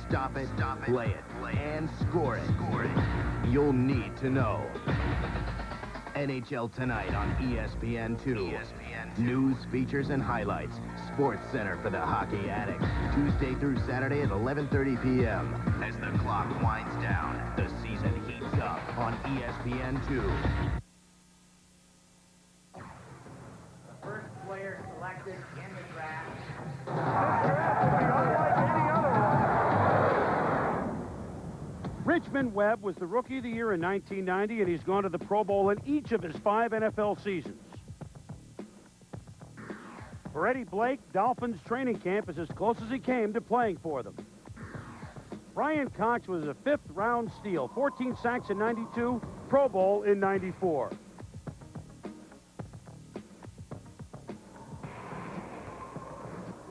stop it, play it, and score it. You'll need to know. NHL Tonight on ESPN2. News, features, and highlights. Sports Center for the hockey addict. Tuesday through Saturday at 11:30 p.m. As the clock winds down, the season heats up on ESPN2. The first player selected in the draft. This draft will be unlike any other one. Richmond Webb was the Rookie of the Year in 1990, and he's gone to the Pro Bowl in each of his 5 NFL seasons. For Eddie Blake, Dolphins training camp is as close as he came to playing for them. Brian Cox was a 5th-round steal, 14 sacks in 92, Pro Bowl in 94.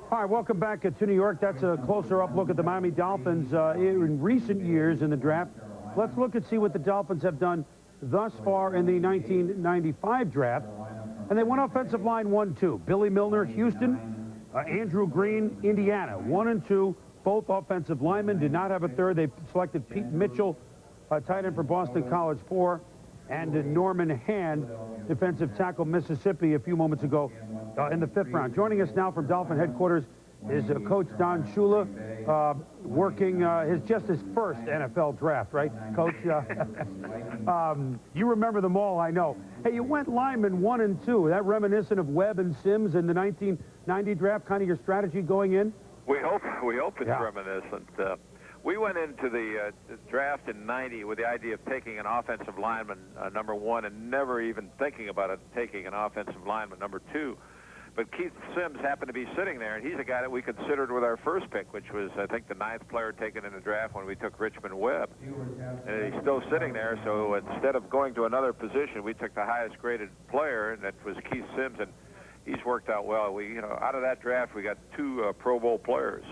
All right, welcome back to New York. That's a closer-up look at the Miami Dolphins in recent years in the draft. Let's look and see what the Dolphins have done thus far in the 1995 draft. And they went offensive line 1-2. Billy Milner, Houston. Andrew Green, Indiana. 1 and 2, both offensive linemen. Did not have a third. They selected Pete Mitchell, tight end for Boston College, 4. And Norman Hand, defensive tackle, Mississippi, a few moments ago in the 5th round. Joining us now from Dolphin headquarters is Coach Don Shula, working just his first NFL draft, right, Coach? You remember them all, I know. Hey, you went lineman 1 and 2. That reminiscent of Webb and Sims in the 1990 draft, kind of your strategy going in? We hope it's reminiscent. We went into the draft in 90 with the idea of taking an offensive lineman, number 1, and never even thinking about it, taking an offensive lineman, number 2. But Keith Sims happened to be sitting there, and he's a guy that we considered with our first pick, which was, I think, the 9th player taken in the draft when we took Richmond Webb. And he's still sitting there, so instead of going to another position, we took the highest graded player, and that was Keith Sims, and he's worked out well. We, out of that draft, we got 2 Pro Bowl players.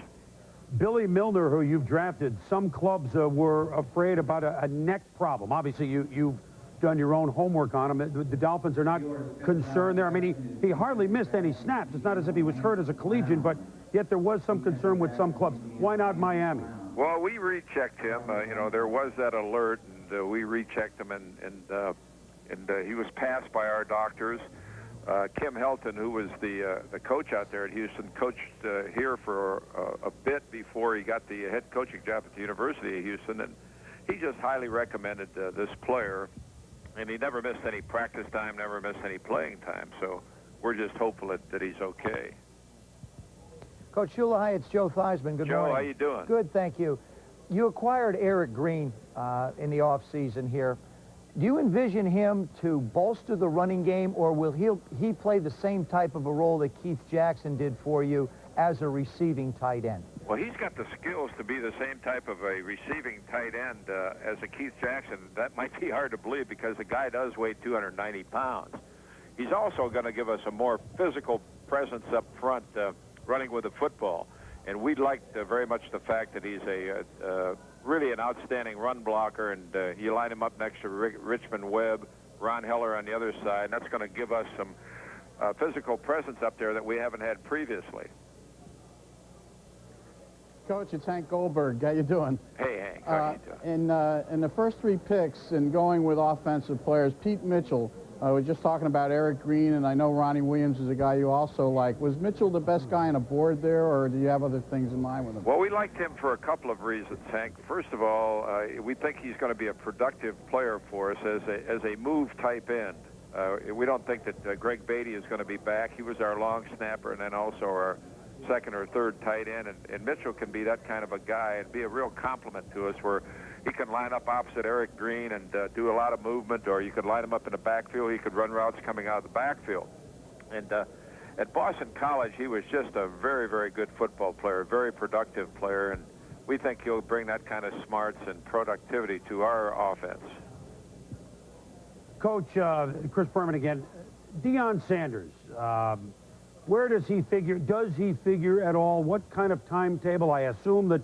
Billy Milner, who you've drafted, some clubs were afraid about a neck problem. Obviously, you've done your own homework on him. The Dolphins are not concerned there. I mean, he hardly missed any snaps. It's not as if he was hurt as a collegian, but yet there was some concern with some clubs. Why not Miami? Well, we rechecked him. There was that alert, and we rechecked him, and he was passed by our doctors. Kim Helton, who was the coach out there at Houston, coached here for a bit before he got the head coaching job at the University of Houston, and he just highly recommended this player, and he never missed any practice time, never missed any playing time, so we're just hopeful that he's okay. Coach Shula, hi, it's Joe Theismann. Good morning. Joe, how you doing? Good, thank you. You acquired Eric Green in the offseason here. Do you envision him to bolster the running game, or will he play the same type of a role that Keith Jackson did for you as a receiving tight end? Well, he's got the skills to be the same type of a receiving tight end as a Keith Jackson. That might be hard to believe because the guy does weigh 290 pounds. He's also going to give us a more physical presence up front, running with the football. And we liked very much the fact that he's really an outstanding run blocker, and you line him up next to Richmond Webb, Ron Heller on the other side, and that's going to give us some physical presence up there that we haven't had previously. Coach, it's Hank Goldberg. How you doing? Hey, Hank. How you doing? In the first 3 picks and going with offensive players, Pete Mitchell, we're just talking about Eric Green, and I know Ronnie Williams is a guy you also like. Was Mitchell the best guy on a board there, or do you have other things in mind with him? Well, we liked him for a couple of reasons, Hank. First of all, we think he's going to be a productive player for us as a move-type end. We don't think that Greg Beatty is going to be back. He was our long snapper and then also our 2nd or 3rd tight end, and Mitchell can be that kind of a guy and be a real compliment to us where he can line up opposite Eric Green and do a lot of movement, or you could line him up in the backfield. He could run routes coming out of the backfield. And at Boston College, he was just a very, very good football player, a very productive player, and we think he'll bring that kind of smarts and productivity to our offense. Coach, Chris Berman again. Deion Sanders, where does he figure? Does he figure at all? What kind of timetable? I assume that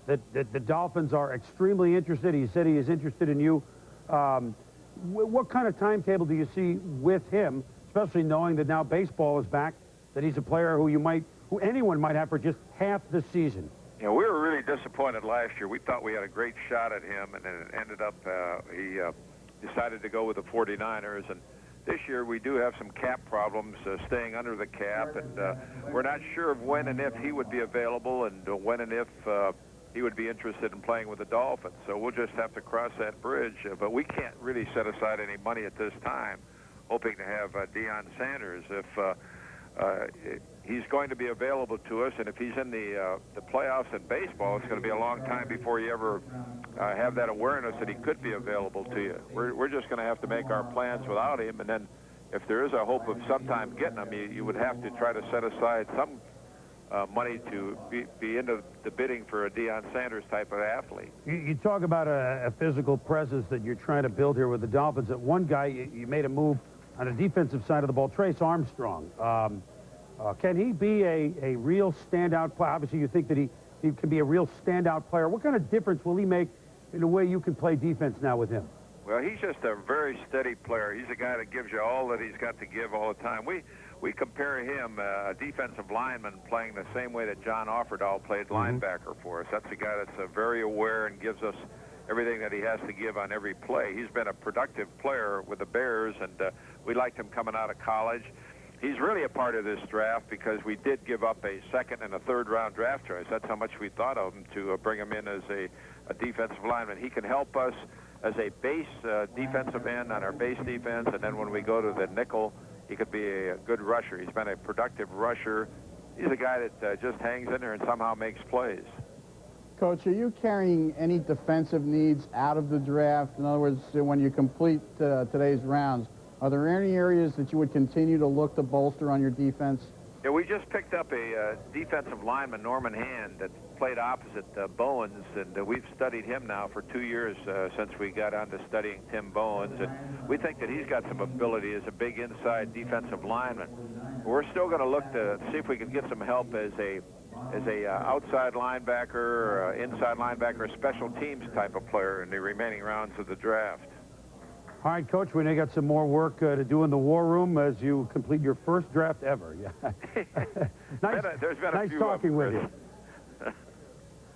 the Dolphins are extremely interested. He said he is interested in you. What kind of timetable do you see with him, especially knowing that now baseball is back, that he's a player who anyone might have for just half the season? We were really really disappointed last year. We thought we had a great shot at him, and then it ended up he decided to go with the 49ers. And this year we do have some cap problems, staying under the cap, and we're not sure of when and if he would be available, and when and if he would be interested in playing with the Dolphins. So we'll just have to cross that bridge. But we can't really set aside any money at this time, hoping to have Deion Sanders. If he's going to be available to us, and if he's in the playoffs in baseball, it's going to be a long time before you ever have that awareness that he could be available to you. We're just going to have to make our plans without him, and then if there is a hope of sometime getting him, you would have to try to set aside some money to be into the bidding for a Deion Sanders type of athlete. You talk about a physical presence that you're trying to build here with the Dolphins. That one guy, you made a move on the defensive side of the ball, Trace Armstrong. Can he be a real standout player? Obviously, you think that he can be a real standout player. What kind of difference will he make in the way you can play defense now with him? Well, he's just a very steady player. He's a guy that gives you all that he's got to give all the time. We compare him, a defensive lineman, playing the same way that John Offerdahl played linebacker for us. That's a guy that's very aware and gives us everything that he has to give on every play. He's been a productive player with the Bears, and we liked him coming out of college. He's really a part of this draft because we did give up a second and a third-round draft choice. That's how much we thought of him to bring him in as a defensive lineman. He can help us as a base defensive end on our base defense, and then when we go to the nickel, he could be a good rusher. He's been a productive rusher. He's a guy that just hangs in there and somehow makes plays. Coach, are you carrying any defensive needs out of the draft? In other words, when you complete today's rounds, are there any areas that you would continue to look to bolster on your defense? Yeah, we just picked up a defensive lineman, Norman Hand, that played opposite Bowens, and we've studied him now for 2 years since we got on to studying Tim Bowens, and we think that he's got some ability as a big inside defensive lineman. We're still going to look to see if we can get some help as a outside linebacker, inside linebacker, special teams type of player in the remaining rounds of the draft. All right, Coach, we now got some more work to do in the war room as you complete your first draft ever. Yeah. Nice talking with you.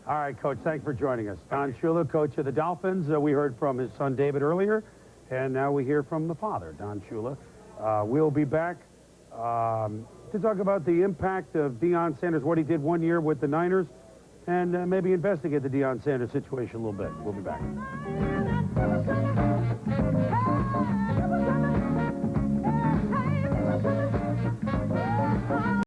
All right, Coach, thanks for joining us. Don Shula, coach of the Dolphins. We heard from his son David earlier, and now we hear from the father, Don Shula. We'll be back to talk about the impact of Deion Sanders, what he did 1 year with the Niners, and maybe investigate the Deion Sanders situation a little bit. We'll be back.